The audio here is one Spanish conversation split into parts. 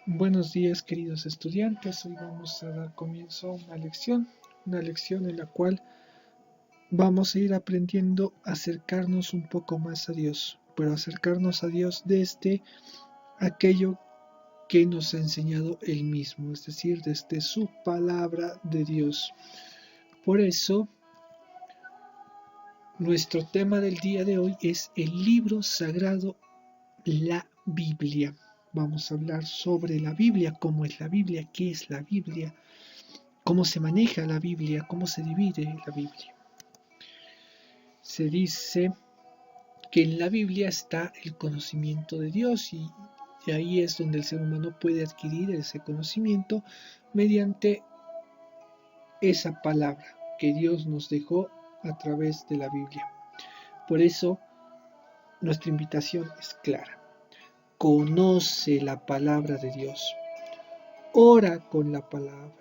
Buenos días, queridos estudiantes. Hoy vamos a dar comienzo a una lección en la cual vamos a ir aprendiendo a acercarnos un poco más a Dios, pero acercarnos a Dios desde aquello que nos ha enseñado Él mismo, es decir, desde su palabra de Dios. Por eso, nuestro tema del día de hoy es el libro sagrado, la Biblia. Vamos a hablar sobre la Biblia, cómo es la Biblia, qué es la Biblia, cómo se maneja la Biblia, cómo se divide la Biblia. Se dice que en la Biblia está el conocimiento de Dios y ahí es donde el ser humano puede adquirir ese conocimiento mediante esa palabra que Dios nos dejó a través de la Biblia. Por eso nuestra invitación es clara. Conoce la palabra de Dios, ora con la palabra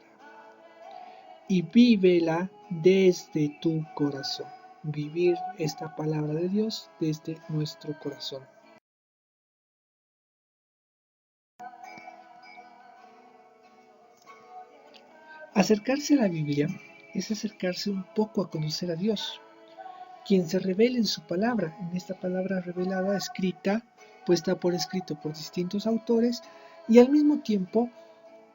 y vívela desde tu corazón. Vivir esta palabra de Dios desde nuestro corazón. Acercarse a la Biblia es acercarse un poco a conocer a Dios, quien se revela en su palabra, en esta palabra revelada, escrita, puesta por escrito por distintos autores, y al mismo tiempo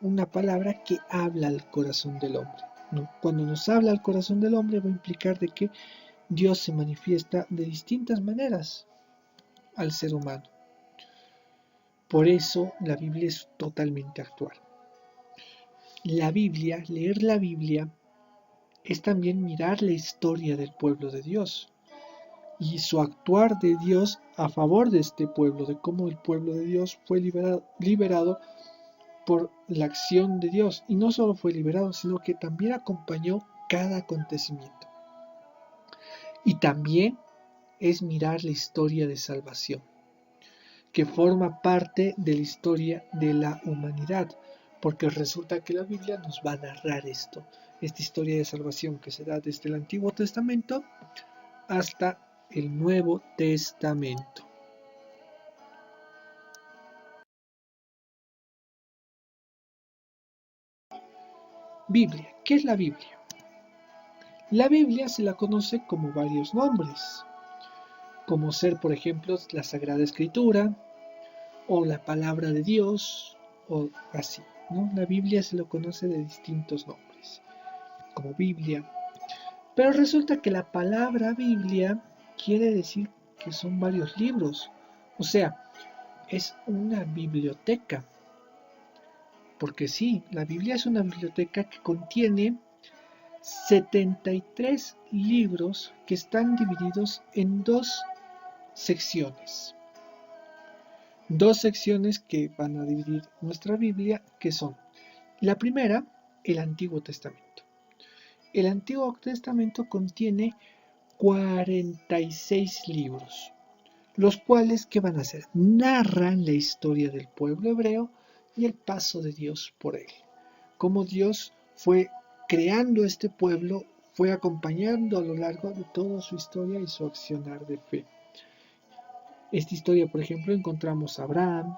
una palabra que habla al corazón del hombre. ¿No? Cuando nos habla al corazón del hombre va a implicar de que Dios se manifiesta de distintas maneras al ser humano. Por eso la Biblia es totalmente actual. La Biblia, leer la Biblia, es también mirar la historia del pueblo de Dios y su actuar de Dios a favor de este pueblo, de cómo el pueblo de Dios fue liberado por la acción de Dios. Y no solo fue liberado, sino que también acompañó cada acontecimiento. Y también es mirar la historia de salvación, que forma parte de la historia de la humanidad, porque resulta que la Biblia nos va a narrar esta historia de salvación que se da desde el Antiguo Testamento hasta el Nuevo Testamento. Biblia. ¿Qué es la Biblia? La Biblia se la conoce como varios nombres, como ser, por ejemplo, la Sagrada Escritura, o la Palabra de Dios, o así, ¿no? La Biblia se lo conoce de distintos nombres, como Biblia. Pero resulta que la palabra Biblia quiere decir que son varios libros, o sea, es una biblioteca. Porque sí, la Biblia es una biblioteca que contiene 73 libros que están divididos en dos secciones. Dos secciones que van a dividir nuestra Biblia, que son la primera, el Antiguo Testamento. El Antiguo Testamento contiene 46 libros, los cuales, ¿qué van a hacer? Narran la historia del pueblo hebreo y el paso de Dios por él. Cómo Dios fue creando este pueblo, fue acompañando a lo largo de toda su historia y su accionar de fe. Esta historia, por ejemplo, encontramos a Abraham,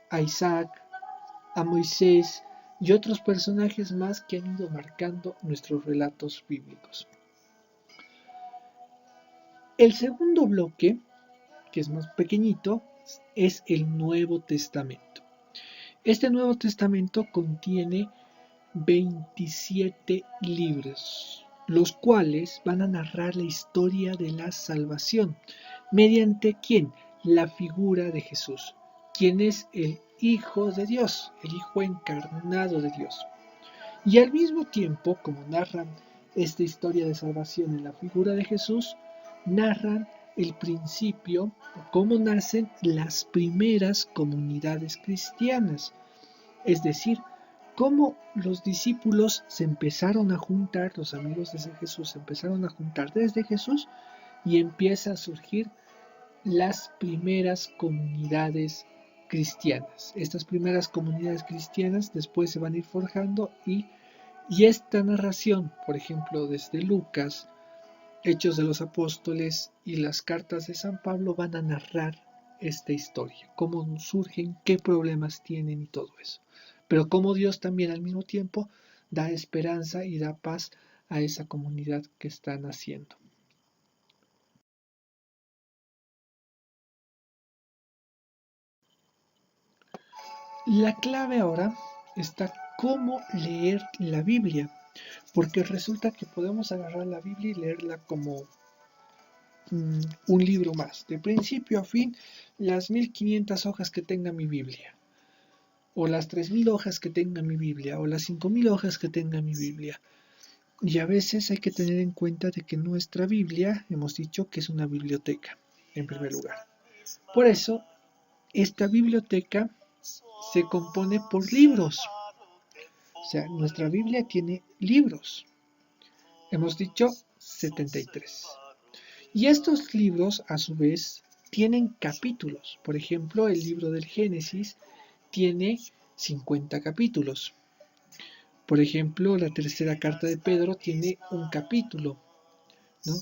a Isaac, a Moisés y otros personajes más que han ido marcando nuestros relatos bíblicos. El segundo bloque, que es más pequeñito, es el Nuevo Testamento. Este Nuevo Testamento contiene 27 libros, los cuales van a narrar la historia de la salvación. ¿Mediante quién? La figura de Jesús, quien es el Hijo de Dios, el Hijo encarnado de Dios. Y al mismo tiempo, como narran esta historia de salvación en la figura de Jesús, narran el principio, cómo nacen las primeras comunidades cristianas. Es decir, cómo los discípulos se empezaron a juntar, los amigos de Jesús se empezaron a juntar desde Jesús y empieza a surgir las primeras comunidades cristianas. Estas primeras comunidades cristianas después se van a ir forjando y esta narración, por ejemplo, desde Lucas, Hechos de los Apóstoles y las cartas de San Pablo van a narrar esta historia, cómo surgen, qué problemas tienen y todo eso. Pero cómo Dios también al mismo tiempo da esperanza y da paz a esa comunidad que están haciendo. La clave ahora está cómo leer la Biblia, porque resulta que podemos agarrar la Biblia y leerla como un libro más, de principio a fin, las 1500 hojas que tenga mi Biblia, o las 3000 hojas que tenga mi Biblia, o las 5000 hojas que tenga mi Biblia. Y a veces hay que tener en cuenta de que nuestra Biblia, hemos dicho que es una biblioteca, en primer lugar. Por eso, esta biblioteca se compone por libros. O sea, nuestra Biblia tiene libros. Hemos dicho 73. Y estos libros, a su vez, tienen capítulos. Por ejemplo, el libro del Génesis tiene 50 capítulos. Por ejemplo, la tercera carta de Pedro tiene un capítulo, ¿no?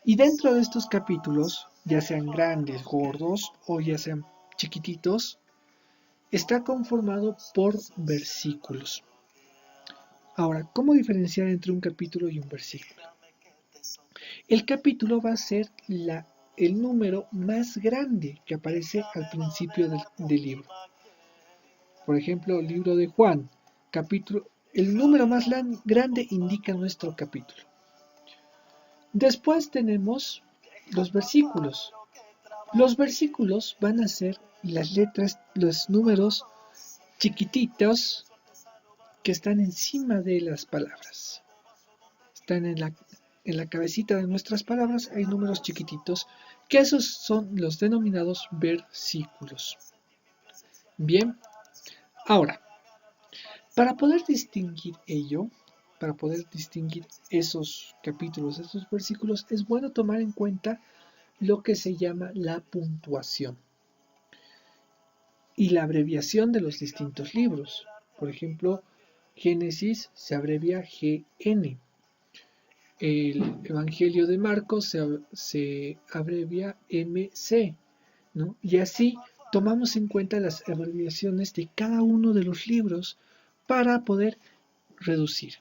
Y dentro de estos capítulos, ya sean grandes, gordos o ya sean chiquititos, está conformado por versículos. Ahora, ¿cómo diferenciar entre un capítulo y un versículo? El capítulo va a ser el número más grande que aparece al principio del libro. Por ejemplo, el libro de Juan, capítulo, el número más grande indica nuestro capítulo. Después tenemos los versículos. Los versículos van a ser las letras, los números chiquititos que están encima de las palabras. Están en la cabecita de nuestras palabras, hay números chiquititos, que esos son los denominados versículos. Bien, ahora, para poder distinguir ello, para poder distinguir esos capítulos, esos versículos, es bueno tomar en cuenta lo que se llama la puntuación y la abreviación de los distintos libros. Por ejemplo, Génesis se abrevia GN. El Evangelio de Marcos se abrevia MC, ¿no? Y así tomamos en cuenta las abreviaciones de cada uno de los libros para poder reducir.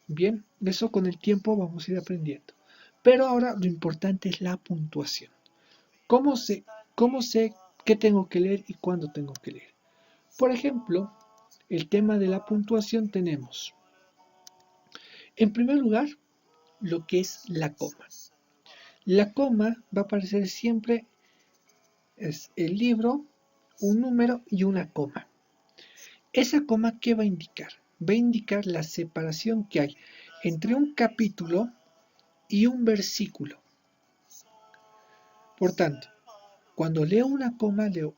Bien, eso con el tiempo vamos a ir aprendiendo. Pero ahora lo importante es la puntuación. ¿Cómo sé qué tengo que leer y cuándo tengo que leer? Por ejemplo, el tema de la puntuación tenemos, en primer lugar, lo que es la coma. La coma va a aparecer siempre, es el libro, un número y una coma. ¿Esa coma qué va a indicar? Va a indicar la separación que hay entre un capítulo y un versículo. Por tanto, cuando leo una coma, leo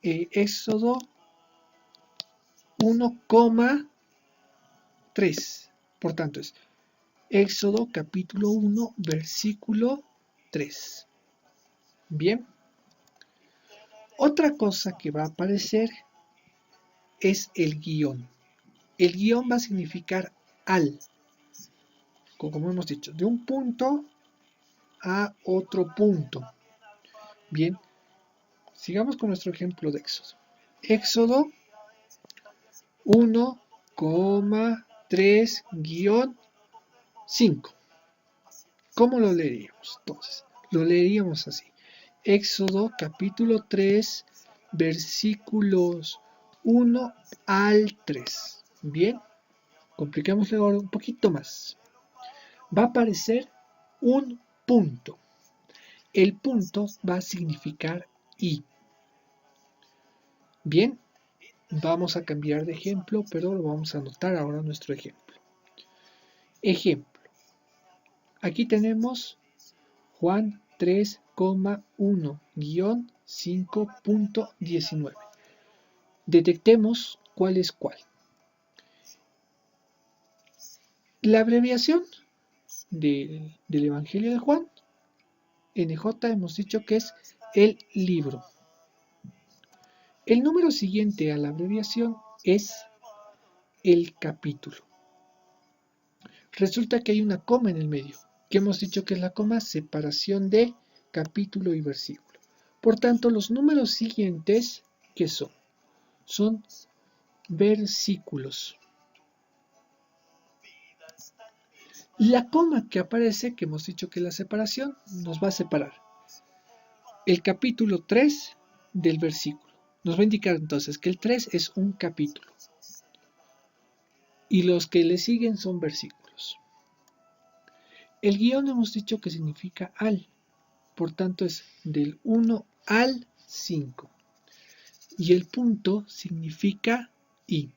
Éxodo 1,3. Por tanto, es Éxodo capítulo 1, versículo 3. Bien. Otra cosa que va a aparecer es el guión. El guión va a significar al, como hemos dicho, de un punto a otro punto. Bien, sigamos con nuestro ejemplo de Éxodo. Éxodo 1,3-5. ¿Cómo lo leeríamos? Entonces, lo leeríamos así. Éxodo capítulo 3, versículos 1 al 3. Bien, complicámoslo ahora un poquito más. Va a aparecer un punto. El punto va a significar y. Bien, vamos a cambiar de ejemplo, pero lo vamos a anotar ahora nuestro ejemplo. Ejemplo. Aquí tenemos Juan 3,1-5.19. Detectemos cuál es cuál. La abreviación del Evangelio de Juan, NJ, hemos dicho que es el libro. El número siguiente a la abreviación es el capítulo. Resulta que hay una coma en el medio, que hemos dicho que es la coma separación de capítulo y versículo. Por tanto, los números siguientes, ¿qué son? Son versículos. La coma que aparece, que hemos dicho que es la separación, nos va a separar el capítulo 3 del versículo. Nos va a indicar entonces que el 3 es un capítulo y los que le siguen son versículos. El guión hemos dicho que significa al, por tanto es del 1 al 5. Y el punto significa I,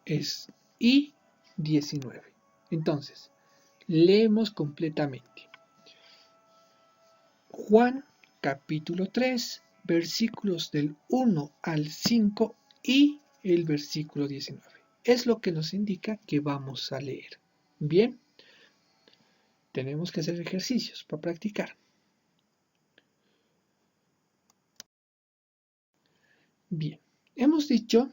es I 19. Entonces, leemos completamente. Juan capítulo 3, versículos del 1 al 5 y el versículo 19. Es lo que nos indica que vamos a leer. Bien, tenemos que hacer ejercicios para practicar. Bien, hemos dicho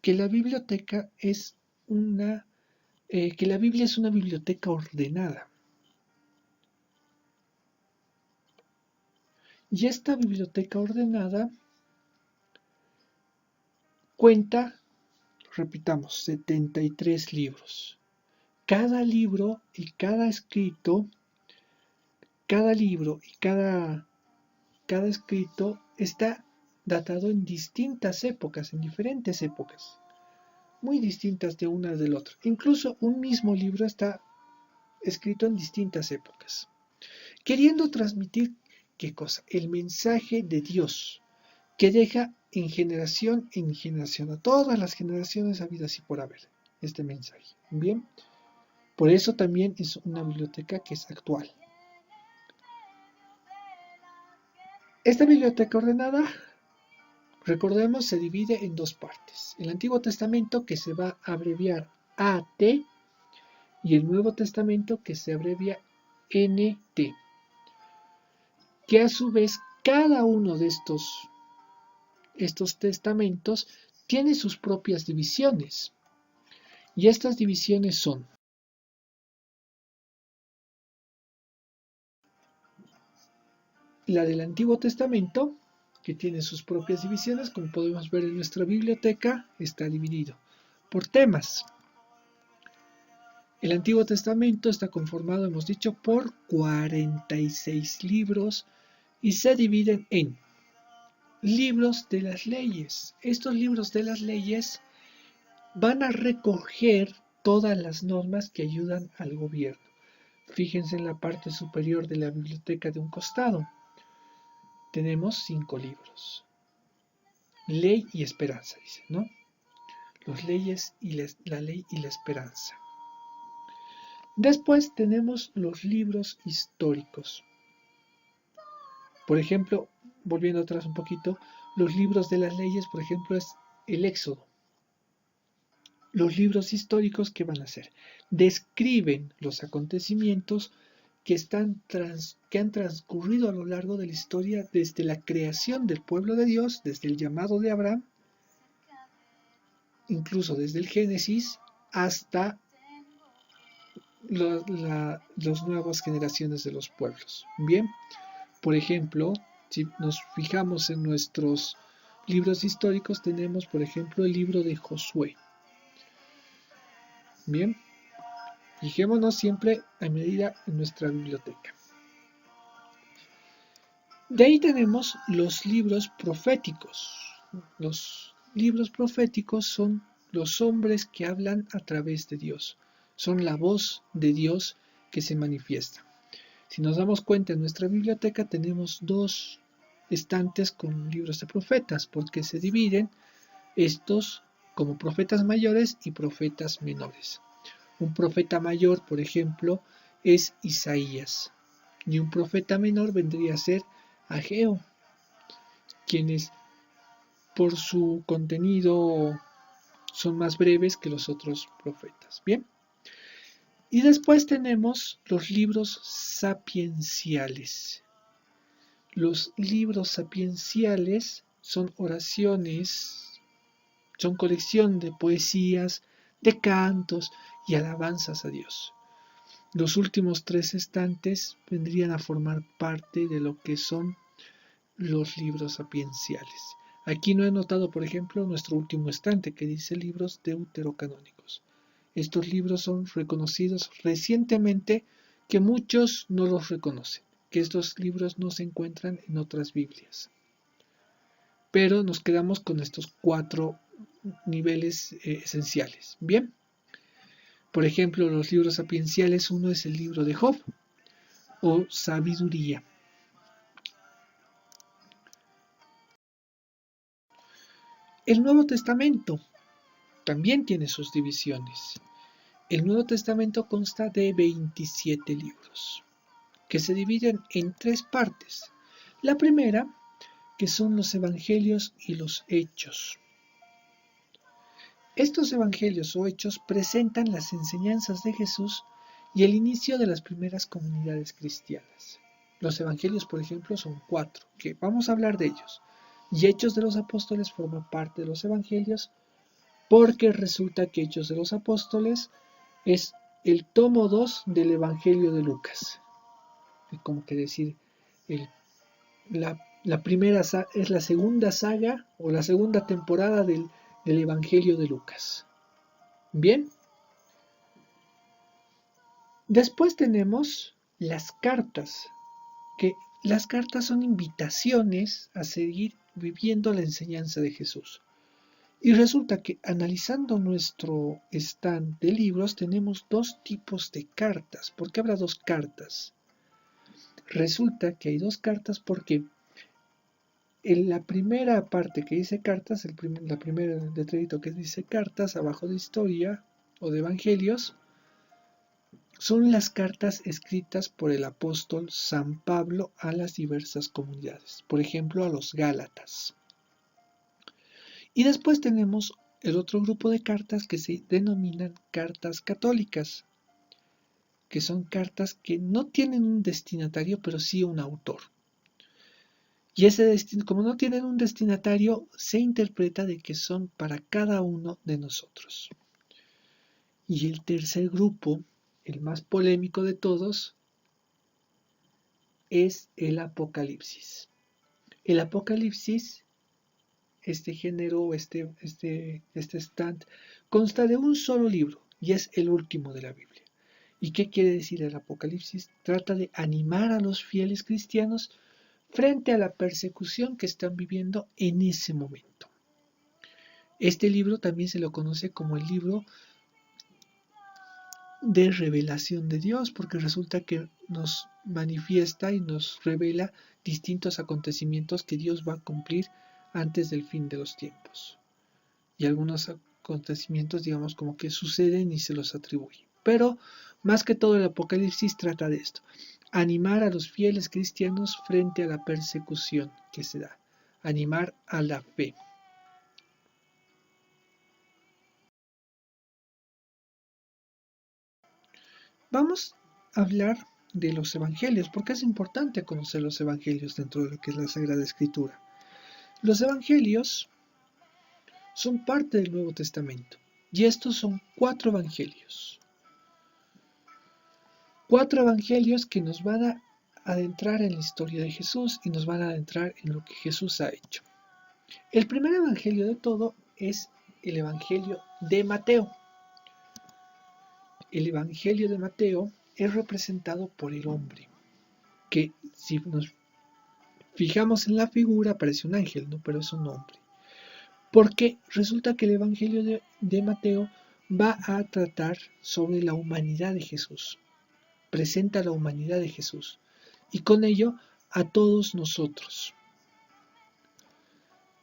que la biblioteca es que la Biblia es una biblioteca ordenada. Y esta biblioteca ordenada cuenta, repitamos, 73 libros. Cada libro y cada escrito, cada libro y cada escrito está datado en distintas épocas, en diferentes épocas, muy distintas de una del otro. Incluso un mismo libro está escrito en distintas épocas, queriendo transmitir, ¿qué cosa? El mensaje de Dios, que deja en generación a todas las generaciones habidas y por haber, este mensaje. Bien, por eso también es una biblioteca que es actual. Esta biblioteca ordenada, recordemos, se divide en dos partes. El Antiguo Testamento, que se va a abreviar AT, y el Nuevo Testamento, que se abrevia NT, que a su vez cada uno de estos testamentos tiene sus propias divisiones. Y estas divisiones son: la del Antiguo Testamento, que tiene sus propias divisiones, como podemos ver en nuestra biblioteca, está dividido por temas. El Antiguo Testamento está conformado, hemos dicho, por 46 libros y se dividen en libros de las leyes. Estos libros de las leyes van a recoger todas las normas que ayudan al gobierno. Fíjense en la parte superior de la biblioteca de un costado. Tenemos 5 libros. Ley y esperanza, dice, ¿no? Los leyes y la ley y la esperanza. Después tenemos los libros históricos. Por ejemplo, volviendo atrás un poquito, los libros de las leyes, por ejemplo, es el Éxodo. Los libros históricos, ¿qué van a hacer? Describen los acontecimientos que han transcurrido a lo largo de la historia desde la creación del pueblo de Dios, desde el llamado de Abraham, incluso desde el Génesis, hasta las nuevas generaciones de los pueblos. Bien, por ejemplo, si nos fijamos en nuestros libros históricos, tenemos, por ejemplo, el libro de Josué. Bien, fijémonos siempre a medida en nuestra biblioteca. De ahí tenemos los libros proféticos. Los libros proféticos son los hombres que hablan a través de Dios. Son la voz de Dios que se manifiesta. Si nos damos cuenta, en nuestra biblioteca tenemos 2 estantes con libros de profetas, porque se dividen estos como profetas mayores y profetas menores. Un profeta mayor, por ejemplo, es Isaías, y un profeta menor vendría a ser Ageo, quienes por su contenido son más breves que los otros profetas. Bien. Y después tenemos los libros sapienciales. Los libros sapienciales son oraciones, son colección de poesías, de cantos y alabanzas a Dios. Los últimos 3 estantes vendrían a formar parte de lo que son los libros sapienciales. Aquí no he notado, por ejemplo, nuestro último estante que dice libros deuterocanónicos. Estos libros son reconocidos recientemente, que muchos no los reconocen, que estos libros no se encuentran en otras Biblias. Pero nos quedamos con estos 4 niveles esenciales. Bien, por ejemplo, los libros sapienciales, uno es el libro de Job o sabiduría. El Nuevo Testamento también tiene sus divisiones. El Nuevo Testamento consta de 27 libros, que se dividen en 3 partes. La primera, que son los evangelios y los hechos. Estos evangelios o hechos presentan las enseñanzas de Jesús y el inicio de las primeras comunidades cristianas. Los evangelios, por ejemplo, son 4, que vamos a hablar de ellos. Y Hechos de los Apóstoles forma parte de los evangelios, porque resulta que Hechos de los Apóstoles es el tomo 2 del Evangelio de Lucas. Es como que decir, la primera es la segunda saga o la segunda temporada del Evangelio de Lucas. Bien. Después tenemos las cartas, que las cartas son invitaciones a seguir viviendo la enseñanza de Jesús. Y resulta que analizando nuestro stand de libros tenemos 2 tipos de cartas. ¿Por qué habrá 2 cartas? Resulta que hay 2 cartas porque en la primera parte que dice cartas, la primera letrerito que dice cartas, abajo de historia o de evangelios, son las cartas escritas por el apóstol San Pablo a las diversas comunidades, por ejemplo a los Gálatas. Y después tenemos el otro grupo de cartas que se denominan cartas católicas, que son cartas que no tienen un destinatario, pero sí un autor. Y como no tienen un destinatario, se interpreta de que son para cada uno de nosotros. Y el tercer grupo, el más polémico de todos, es el Apocalipsis. El Apocalipsis, este género, este stand, consta de un solo libro y es el último de la Biblia. ¿Y qué quiere decir el Apocalipsis? Trata de animar a los fieles cristianos frente a la persecución que están viviendo en ese momento. Este libro también se lo conoce como el libro de revelación de Dios, porque resulta que nos manifiesta y nos revela distintos acontecimientos que Dios va a cumplir antes del fin de los tiempos. Y algunos acontecimientos, digamos, como que suceden y se los atribuye. Pero, más que todo, el Apocalipsis trata de esto: animar a los fieles cristianos frente a la persecución que se da, animar a la fe. Vamos a hablar de los evangelios, porque es importante conocer los evangelios dentro de lo que es la Sagrada Escritura. Los evangelios son parte del Nuevo Testamento, y estos son 4 evangelios. 4 evangelios que nos van a adentrar en la historia de Jesús y nos van a adentrar en lo que Jesús ha hecho. El primer evangelio de todo es el evangelio de Mateo. El evangelio de Mateo es representado por el hombre, que si nos fijamos en la figura parece un ángel, ¿no? Pero es un hombre. Porque resulta que el evangelio de Mateo va a tratar sobre la humanidad de Jesús. Presenta la humanidad de Jesús y con ello a todos nosotros.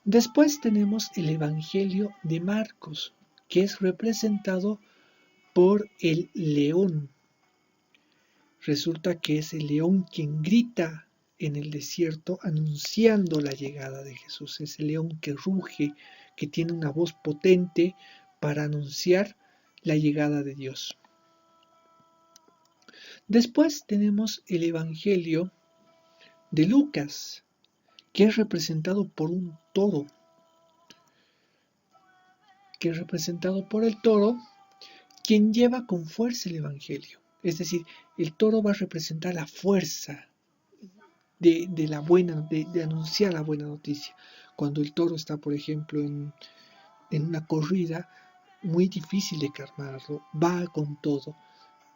Después tenemos el Evangelio de Marcos, que es representado por el león. Resulta que es el león quien grita en el desierto anunciando la llegada de Jesús. Es el león que ruge, que tiene una voz potente para anunciar la llegada de Dios. Después tenemos el Evangelio de Lucas, que es representado por un toro, quien lleva con fuerza el Evangelio. Es decir, el toro va a representar la fuerza de la buena, de anunciar la buena noticia. Cuando el toro está, por ejemplo, en una corrida, muy difícil de calmarlo, va con todo.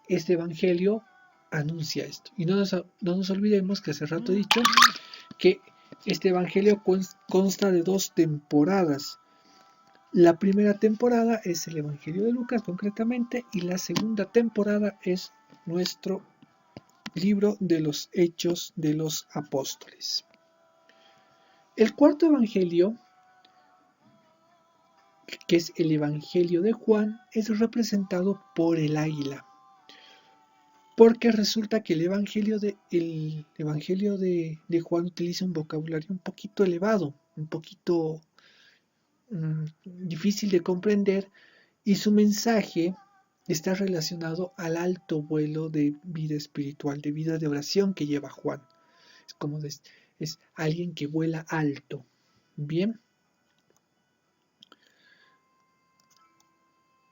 Este evangelio anuncia esto. Y no nos olvidemos que hace rato he dicho que este evangelio consta de 2 temporadas. La primera temporada es el evangelio de Lucas concretamente, y la segunda temporada es nuestro libro de los Hechos de los Apóstoles. El cuarto evangelio, que es el evangelio de Juan, es representado por el águila. Porque resulta que el evangelio de Juan utiliza un vocabulario un poquito elevado, un poquito difícil de comprender, y su mensaje está relacionado al alto vuelo de vida espiritual, de vida de oración que lleva Juan. Es como es alguien que vuela alto. Bien.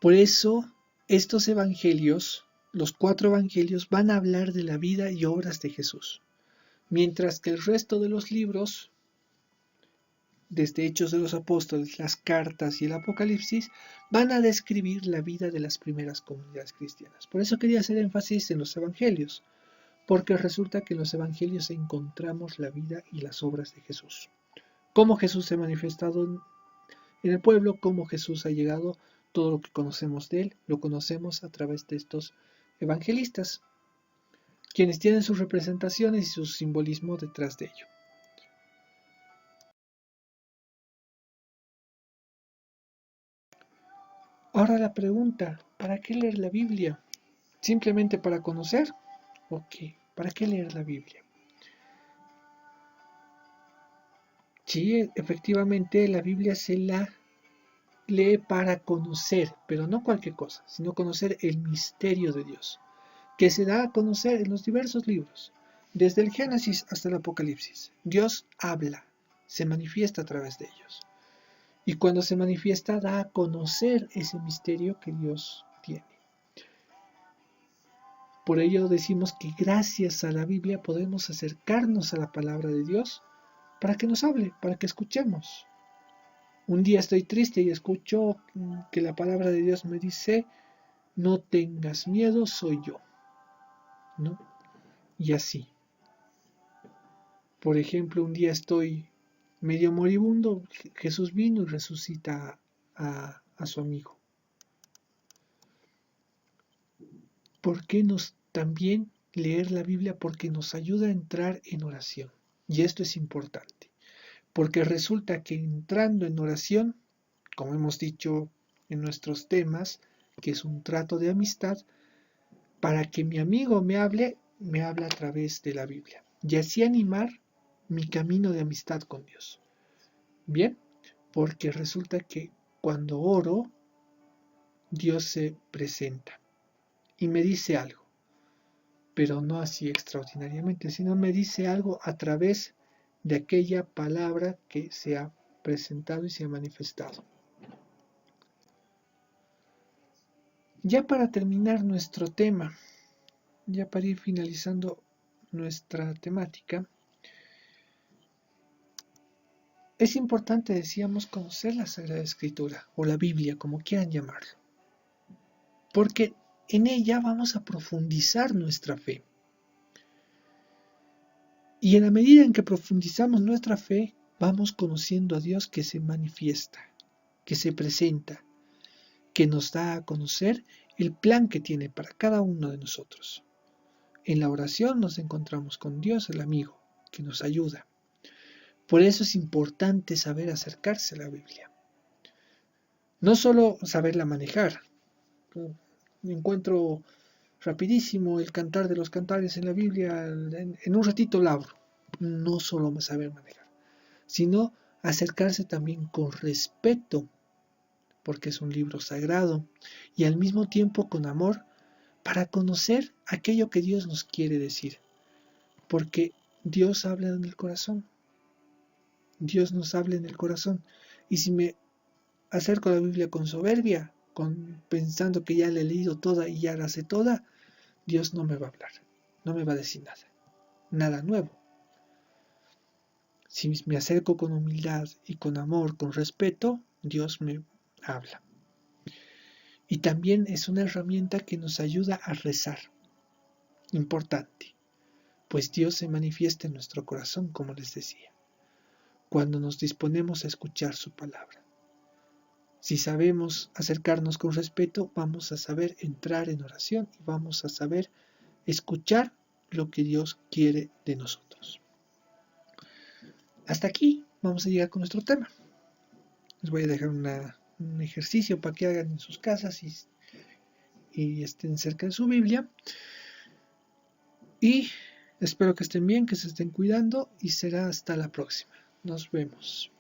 Por eso, estos evangelios, los 4 evangelios, van a hablar de la vida y obras de Jesús. Mientras que el resto de los libros, desde Hechos de los Apóstoles, las cartas y el Apocalipsis, van a describir la vida de las primeras comunidades cristianas. Por eso quería hacer énfasis en los evangelios, porque resulta que en los evangelios encontramos la vida y las obras de Jesús. Cómo Jesús se ha manifestado en el pueblo, cómo Jesús ha llegado, todo lo que conocemos de él, lo conocemos a través de estos evangelistas, quienes tienen sus representaciones y su simbolismo detrás de ello. Ahora la pregunta, ¿para qué leer la Biblia? ¿Simplemente para conocer? ¿O qué? ¿Para qué leer la Biblia? Sí, efectivamente la Biblia se la lee para conocer, pero no cualquier cosa, sino conocer el misterio de Dios, que se da a conocer en los diversos libros, desde el Génesis hasta el Apocalipsis. Dios habla, se manifiesta a través de ellos. Y cuando se manifiesta, da a conocer ese misterio que Dios tiene. Por ello decimos que gracias a la Biblia podemos acercarnos a la palabra de Dios para que nos hable, para que escuchemos. Un día estoy triste y escucho que la palabra de Dios me dice, no tengas miedo, soy yo. ¿No? Y así. Por ejemplo, un día estoy medio moribundo, Jesús vino y resucita a su amigo. ¿Por qué también leer la Biblia? Porque nos ayuda a entrar en oración. Y esto es importante. Porque resulta que entrando en oración, como hemos dicho en nuestros temas, que es un trato de amistad, para que mi amigo me habla a través de la Biblia. Y así animar mi camino de amistad con Dios. Bien, porque resulta que cuando oro, Dios se presenta y me dice algo, pero no así extraordinariamente, sino me dice algo a través de aquella palabra que se ha presentado y se ha manifestado. Ya para terminar nuestro tema, ya para ir finalizando nuestra temática, es importante, decíamos, conocer la Sagrada Escritura o la Biblia, como quieran llamarlo, porque en ella vamos a profundizar nuestra fe. Y en la medida en que profundizamos nuestra fe, vamos conociendo a Dios que se manifiesta, que se presenta, que nos da a conocer el plan que tiene para cada uno de nosotros. En la oración nos encontramos con Dios, el amigo, que nos ayuda. Por eso es importante saber acercarse a la Biblia. No solo saberla manejar. Encuentro rapidísimo el cantar de los cantares en la Biblia, en un ratito lo abro. No solo saber manejar, sino acercarse también con respeto, porque es un libro sagrado, y al mismo tiempo con amor, para conocer aquello que Dios nos quiere decir. Porque Dios habla en el corazón. Dios nos habla en el corazón. Y si me acerco a la Biblia con soberbia, pensando que ya la he leído toda y ya la sé toda, Dios no me va a hablar, no me va a decir nada nuevo. Si me acerco con humildad y con amor, con respeto, Dios me habla. Y también es una herramienta que nos ayuda a rezar. Importante, pues Dios se manifiesta en nuestro corazón, como les decía, cuando nos disponemos a escuchar su palabra. Si sabemos acercarnos con respeto, vamos a saber entrar en oración y vamos a saber escuchar lo que Dios quiere de nosotros. Hasta aquí vamos a llegar con nuestro tema. Les voy a dejar un ejercicio para que hagan en sus casas y estén cerca de su Biblia. Y espero que estén bien, que se estén cuidando y será hasta la próxima. Nos vemos.